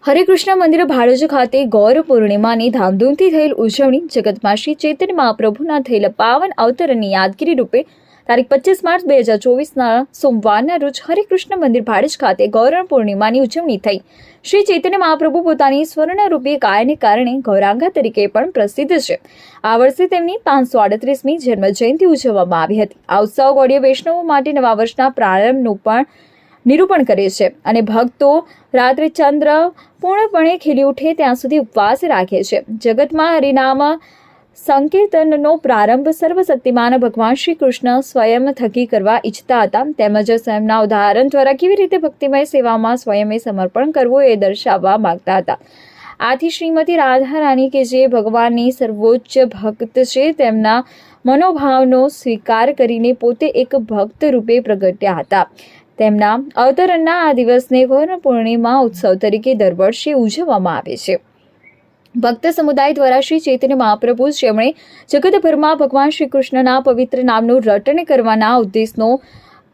હરેકૃષ્ણ મંદિર ભાડજ ખાતે ગૌર પૂર્ણિમાની ધામધૂમથી થયેલ ઉજવણી જગતમાં શ્રી ચૈતન્ય મહાપ્રભુના થયેલા પાવન અવતરણની યાદગીરી રૂપે તારીખ 25 માર્ચ 2024ના સોમવારના રોજ હરેકૃષ્ણ મંદિર ભાડજ ખાતે ગૌર પૂર્ણિમાની ઉજવણી થઈ। શ્રી ચૈતન્ય મહાપ્રભુ પોતાની સ્વર્ણરૂપી કાયાને કારણે ગૌરાંગા તરીકે પણ પ્રસિદ્ધ છે। આ વર્ષે તેમની 538મી જન્મ જયંતિ ઉજવવામાં આવી હતી। આ ઉત્સવ ગૌડીય વૈષ્ણવો માટે નવા વર્ષના પ્રારંભનું પણ નિરૂપણ કરે છે અને ભક્તો રાત્રે ચંદ્ર પૂર્ણપણે ખીલી ઉઠે ત્યાં સુધી ઉપવાસ રાખે છે। જગતમાં હરિનામ સંકીર્તનનો પ્રારંભ સર્વશક્તિમાન ભગવાન શ્રી કૃષ્ણ સ્વયં થકી કરવા ઈચ્છતા હતા, તેમજ સ્વયંના ઉદાહરણ દ્વારા કેવી રીતે ભક્તિમય સેવામાં સ્વયંએ સમર્પણ કરવું એ દર્શાવવા માંગતા હતા। આથી શ્રીમતી રાધા રાણી કે જે ભગવાનની સર્વોચ્ચ ભક્ત છે, તેમના મનોભાવનો સ્વીકાર કરીને પોતે એક ભક્ત રૂપે પ્રગટ્યા હતા। તેમના અવતરણના આ દિવસને ગૌર પૂર્ણિમા ઉત્સવ તરીકે દર વર્ષે ઉજવવામાં આવે છે। ભક્ત સમુદાય દ્વારા શ્રી ચૈતન્ય મહાપ્રભુ જેમણે જગતભરમાં ભગવાન શ્રી કૃષ્ણના પવિત્ર નામનું રટણ કરવાના ઉદ્દેશનો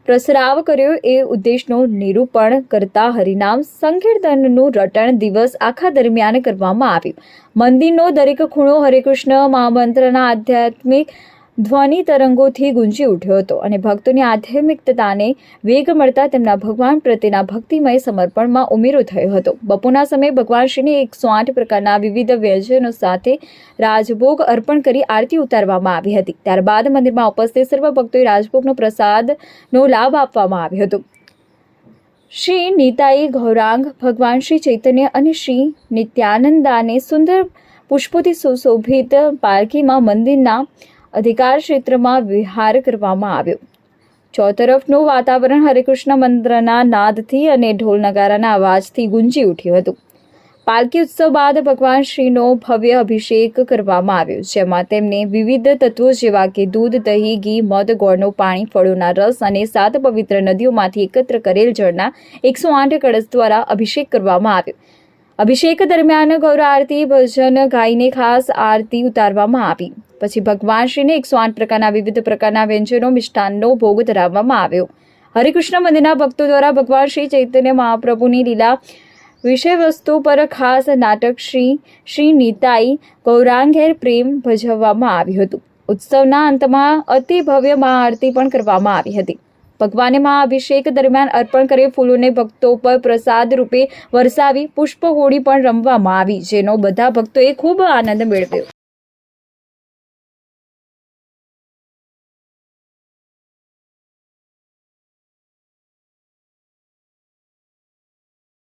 પ્રસરાવ કર્યો, એ ઉદ્દેશનું નિરૂપણ કરતા હરિનામ સંકીર્તનનું રટણ દિવસ આખા દરમિયાન કરવામાં આવ્યું। મંદિરનો દરેક ખૂણો હરેકૃષ્ણ મહામંત્રના આધ્યાત્મિક ધ્વનિ તરંગોથી ગુંજી ઉઠ્યો હતો અને ભક્તોની આધ્યાત્મિકતાને વેગ મળતા તેમના ભગવાન પ્રત્યેના ભક્તિમય સમર્પણમાં ઉમેરો થયો હતો। બપોરના સમયે ભગવાન શ્રીને 108 પ્રકારના વિવિધ વ્યંજનો સાથે રાજભોગ અર્પણ કરી આરતી ઉતારવામાં આવી હતી। ત્યારબાદ મંદિરમાં ઉપસ્થિત સર્વ ભક્તોએ રાજભોગનો પ્રસાદનો લાભ આપવામાં આવ્યો હતો। શ્રી નિતાઈ ગૌરાંગ ભગવાન શ્રી ચૈતન્ય અને શ્રી નિત્યાનંદાને સુંદર પુષ્પોથી સુશોભિત પાલખીમાં મંદિરના અધિકાર ક્ષેત્રમાં વિહાર કરવામાં આવ્યો। ચોતરફનું વાતાવરણ હરેકૃષ્ણ મંત્રના નાદથી અને ઢોલ નગારાના અવાજથી ગુંજી ઉઠ્યું હતું। પાલકી ઉત્સવ બાદ ભગવાન શ્રીનો ભવ્ય અભિષેક કરવામાં આવ્યો, જેમાં તેમને વિવિધ તત્વો જેવા કે દૂધ, દહીં, ઘી, મધ, ગોળનું પાણી, ફળોના રસ અને 7 પવિત્ર નદીઓમાંથી એકત્ર કરેલ જળના 108 કળશ દ્વારા અભિષેક કરવામાં આવ્યો। અભિષેક દરમિયાન ગૌર આરતી ભજન ગાઈને ખાસ આરતી ઉતારવામાં આવી। પછી ભગવાન શ્રીને 108 પ્રકારના વિવિધ પ્રકારના વ્યંજનો મિષ્ટાનનો ભોગ ધરાવવામાં આવ્યો। હરેકૃષ્ણ મંદિરના ભક્તો દ્વારા ભગવાન શ્રી ચૈતન્ય મહાપ્રભુની લીલા વિષય વસ્તુ પર ખાસ નાટક શ્રી નિતાઈ ગૌરાંગેર પ્રેમ ભજવવામાં આવ્યું હતું। ઉત્સવના અંતમાં અતિ ભવ્ય મહાઆરતી પણ કરવામાં આવી હતી। ભગવાને મહાઅભિષેક દરમિયાન અર્પણ કરેલ ફૂલોને ભક્તો પર પ્રસાદ રૂપે વરસાવી પુષ્પ હોળી પણ રમવામાં આવી, જેનો બધા ભક્તોએ ખૂબ આનંદ મેળવ્યો।